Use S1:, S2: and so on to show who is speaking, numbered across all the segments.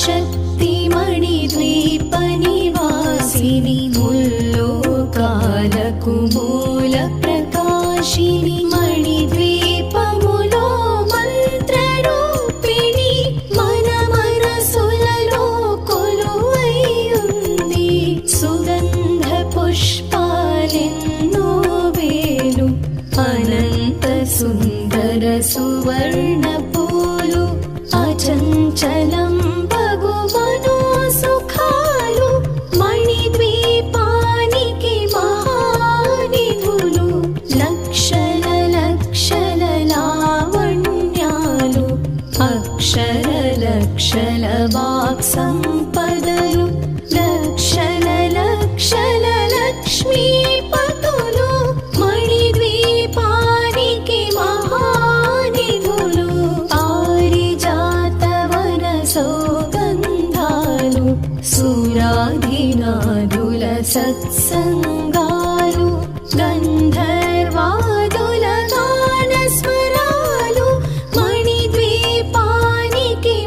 S1: शक्तिमणिद्वीपनिवासिनि मुल्लोकाలకు మూల ప్రకాశిని మణిద్వీపములో మంత్రరూపిణి మన మనసులలో కొలువై ఉంది. సుగంధ పుష్పాలెన్నో వేలు అనంత సుందర సువర్ణ పూలు అచంచలం భగువను సుఖాలు మణిద్వీపానికి మహానిధులు లక్షల లక్షల లావణ్యాలు అక్షర లక్షల వాక్ సంపదలు లక్షల లక్షల లక్ష్మీపతులు మణిద్వీపానికి మహానిధులు పారిజాతవన సౌగంధాలు సురాధినాదుల సత్సంగాలు గంధర్వాదుల గానస్వరాలు మణిద్వీపానికి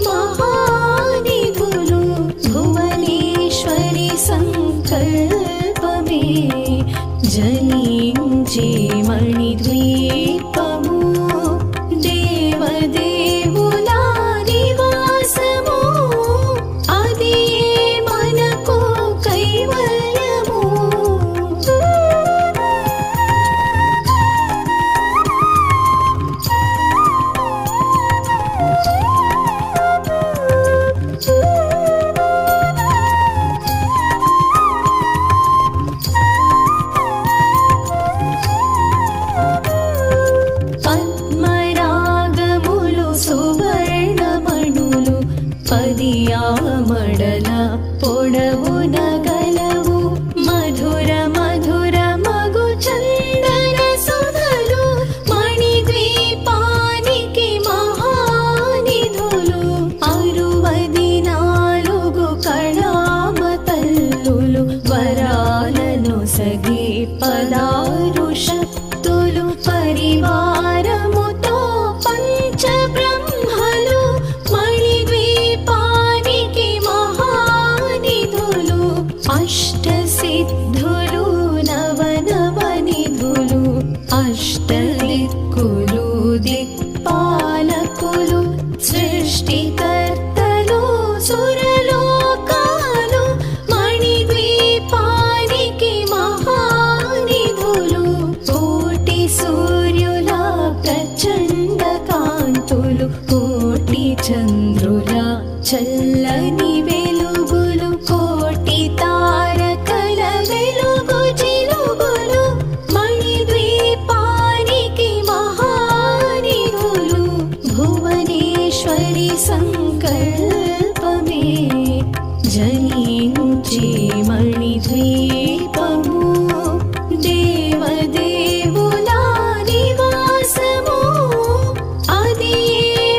S1: మహానిధులు భువనేశ్వరి సంకల్పమే జనించే మణిద్వీపము దేవదేవుల నివాసము అది మనకు కైవల్యము. పద్మరాగములు సువర్ణమణులు పదియామడల పొడవున గలవు మధుర మధుర మగు చందన సుధలు మణిద్వీపానికి మహానిధులు 64 కళామతల్లులు వరాలను సగి 16 శక్తులు పరివారముతో పంచబ్రహ్మలు మణిద్వీపానికి మహానిధులు అష్టసిద్ధులు నవనవనిధులు అష్టదిక్కులు దిక్పాలకులు సృష్టికర్తలు సురలోకాలు మణిద్వీపానికి మహానిధులు కోటి సూర్యుల ప్రచండ కాంతులు కోటి చంద్రుల చల్లని వెలుగులు కోటి తారకల వెలుగు చిలుగులు మణిద్వీపానికి మహానిధులు భువనేశ్వరి సంకల్పమే జనించే మణిద్వీపము దేవదేవుల నివాసము అది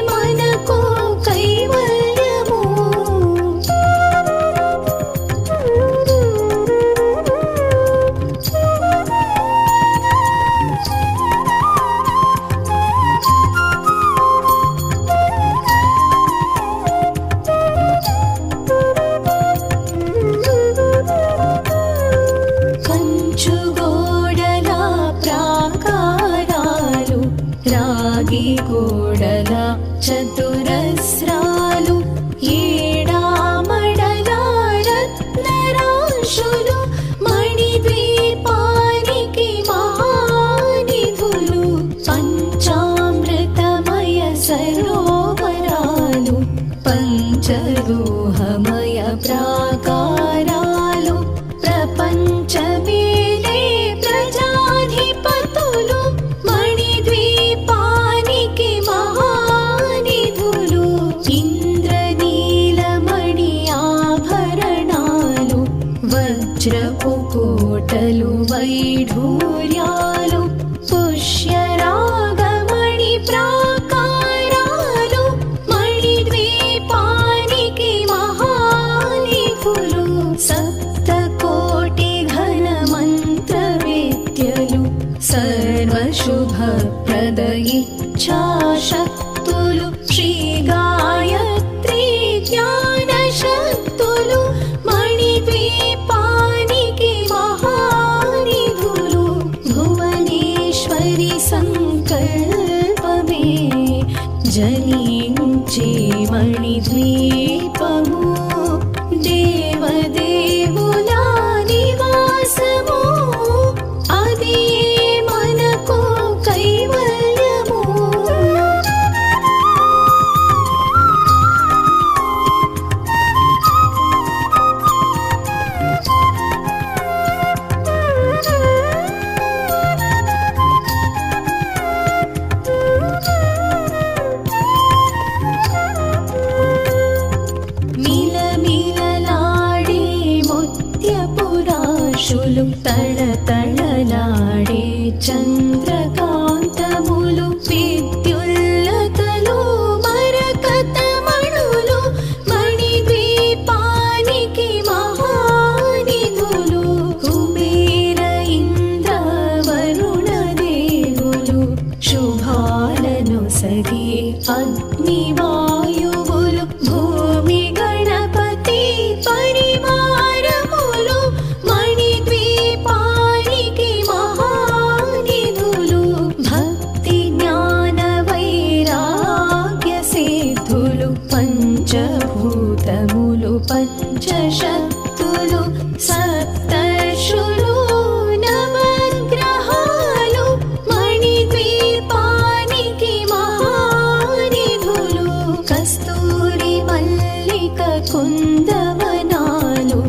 S1: మనకు కైవల్యము. కంచుగోడల ప్రాకారాలు రాగి గోడల చతురస్రాలు ఏడామడల రత్నరాశులు మణిద్వీపానికి మహానిధులు పంచామృతమయ సరోవరాలు పంచలోహమయ ప్రాకారాలు ప్రపంచమేలే ప్రజాధిపతులు మణిద్వీపానికి మహానిధులు ఇంద్రనీలమణి ఆభరణాలు వజ్రపు కోటలు వైఢూర్యాలు పుష్యరాగమణి ప్రాకారాలు మణిద్వీపానికి మహానిధులు సప్తకోటి ఘన మంత్ర విద్యలు సర్వశుభప్రద ఇచ్ఛాశక్తులు శ్రీ గాయత్రీ జ్ఞాన జనించే మణిద్వీపము దేవదేవుల నివాసము అది మనకు కైవల్యము. తళతళలాడే చంద్రకాంతములు విద్యుల్లతలు మరకతమణులు మణిద్వీపానికి మహానిధులు కుబేర ఇంద్ర వరుణ దేవులు శుభాలను సగి అగ్నివాయువులు భూమి గణపతి పరివారములు మణిద్వీపానికి మహానిధులు భక్తి జ్ఞాన వైరాగ్య సిద్ధులు పంచభూతములు పంచశక్తులు సప్తర్షులు నవగ్రహాలు మణిద్వీపానికి మహానిధులు కస్తూరి మల్లిక కుందవనాలు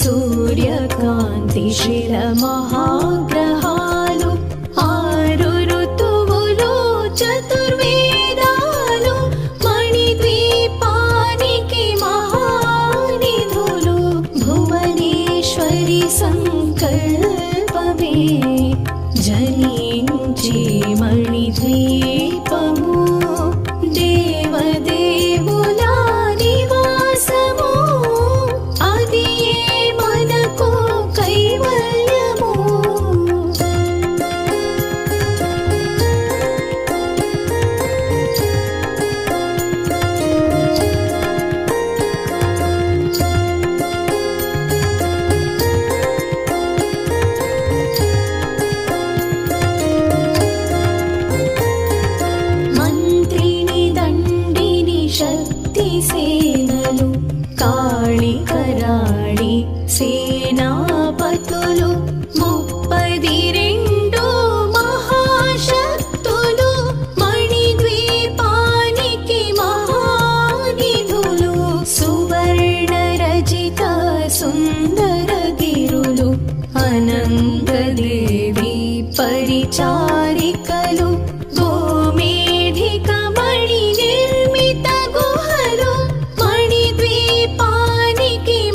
S1: సూర్యకాంతి శిల మహాగ్రహాలు ఆరు ఋతువులు చతుర్వేదాలు మణిద్వీపానికి మహానిధులు భువనేశ్వరి సంకల్పమే జనించే మణిద్వీపము దేవదేవుల నివాసము అది మనకు కైవల్యము. మంత్రిని దండిని శక్తి సేనలు కాళి కరాళి సేనాపతులు 32 మహాశక్తులు మణిద్వీపానికి మహానిధులు సువర్ణ రజిత సుందర గిరులు అనంతదేవి పరిచారికలు గోమేధిక మణి నిర్మిత గుహలు మణిద్వీపానికి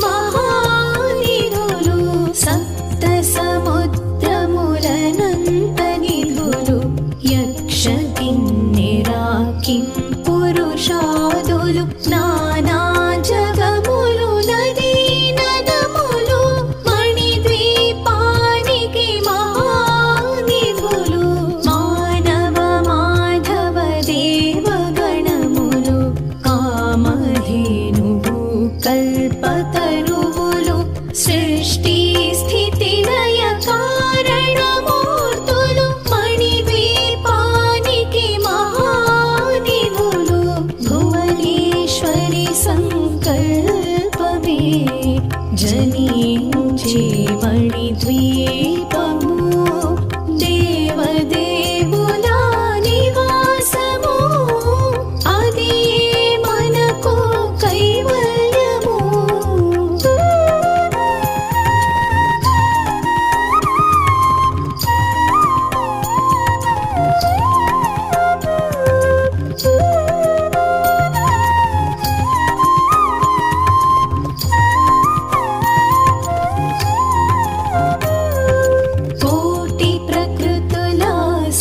S1: మహానిధులు సప్త సముద్రములనంత నిధులు యక్ష కిన్నెరా కిం పురుషాదులు నానా జగములు నదీ నదములు మణిద్వీపానికి మహానిధులు మానవ మాధవ దేవగణములు కామధేనువు కల్పతరువులు సృష్టి స్థితి లయ కారణమూర్తులు మణిద్వీపానికి మహానిధులు భువనేశ్వరి సంకల్పమే జనించే మణిద్వీపము దేవదేవుల నివాసము అది మనకు కైవల్యము. కోటి ప్రకృతుల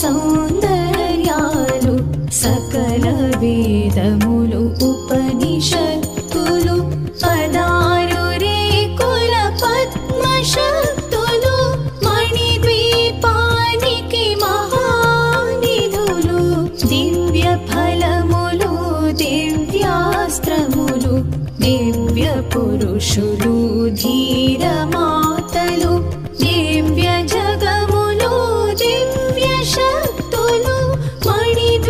S1: సౌందర్యాలు సకల వేదములు ఉపనిషత్తులు 16 రేకుల పద్మశక్తులు మణిద్వీపానికి మహానిధులు దివ్య ఫలములు దివ్యాస్త్రములు దివ్య పురుషులు ధీర మాతలు దివ్య జగములు దివ్య శక్తులు మణిద్వీపానికి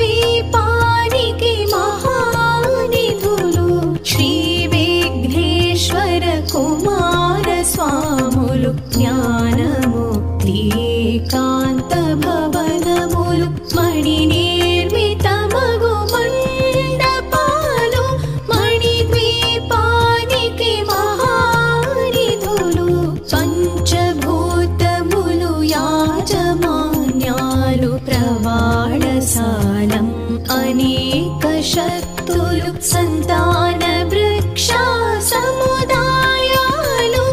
S1: శక్తులు సంతాన వృక్ష సముదాయాలు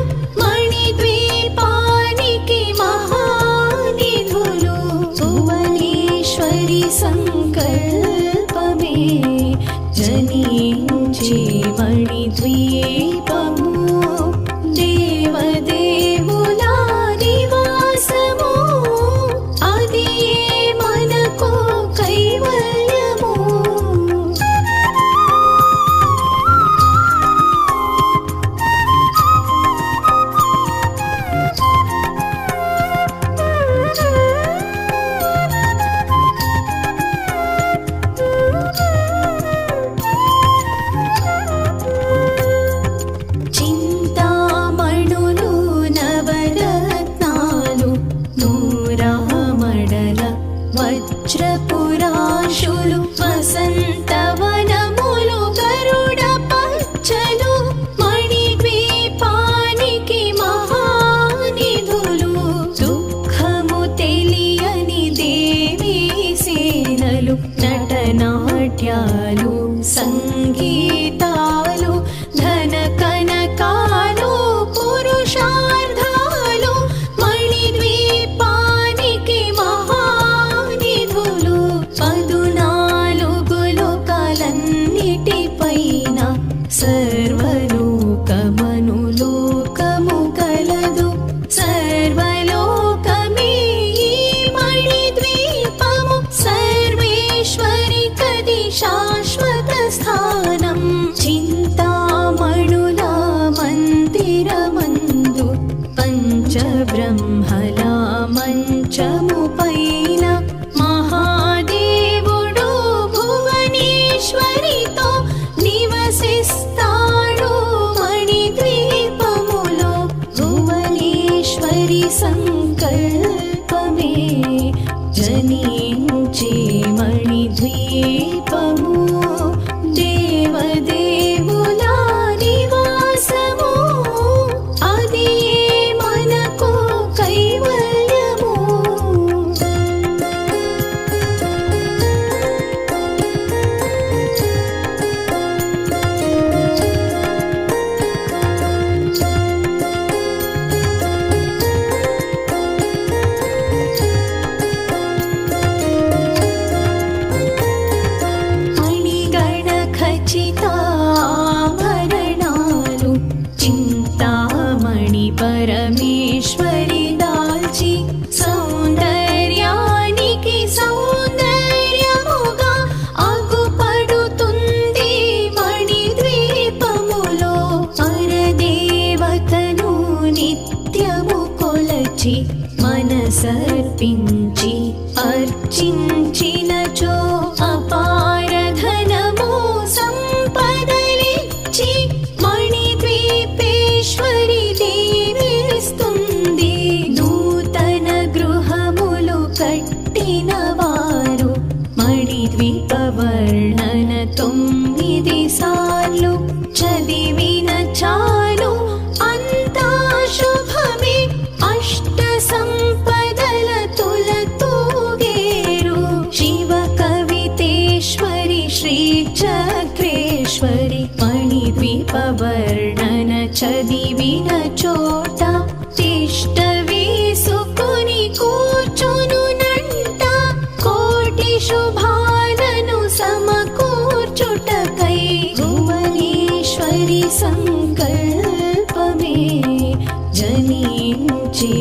S1: మణిద్వీపానికి మహానిధులు భువనేశ్వరి సంకల్పమే జనించే మణిద్వీపము దేవదేవుల నివాసము అది మనకు కైవల్యము. చింతామణులు నవరత్నాలు నూరామడల వజ్రపురాశులు వసంతవనములు గరుడ పచ్చలు మణిద్వీపానికి మహానిధులు దుఃఖము తెలియని దేవీ సేనలు నటనాట్యాలు సంగీతాలు ధన కనకాలు పురుషార్థాలు మణిద్వీపానికి మహానిధులు 14 లోకాలన్నిటిపైన సర్వలోకమనులోకము కలదు సర్వలోకమే ఈ మణిద్వీపము సర్వేశ్వరి కది శాశ్వత స్థానం. చింతామణుల మందిరమందు పంచబ్రహ్మల మంచము పైన మహాదేవుడు భువనేశ్వరితో నివసిస్తాడు మణిద్వీపములో భువనేశ్వరి సంకల్పమే జనించే మణిద్వీపము దేవదేవుల నివాసము అది మనకు కైవల్యము. మణిగణ ఖచ్చితాభరణాలు చింతామణి పరమేశ్వరి దాల్చి సౌందర్యానికి సౌందర్యముగా అగుపడుతుంది మణిద్వీపములో పరదేవతను నిత్యము కొలచి మనసర్పించి అర్చించినచో అపార ధనము సంపదలిచ్చి మణిద్వీపేశ్వరి దీవిస్తుంది. నూతన గృహములు కట్టిన వారు మణిద్వీప వర్ణన 9 సార్లు చదివిన చాలు అంతా శుభమే. అష్ట సంపదల తులతూగేరు శివ కవితేశ్వరి శ్రీ చక్రేశ్వరి మణిద్వీప వర్ణన చదివిన చోట తిష్ట వేసుకుని కూర్చునునంట కోటి శుభాలను సమకూర్చుటకై భువనేశ్వరి సంకల్పమే జనించే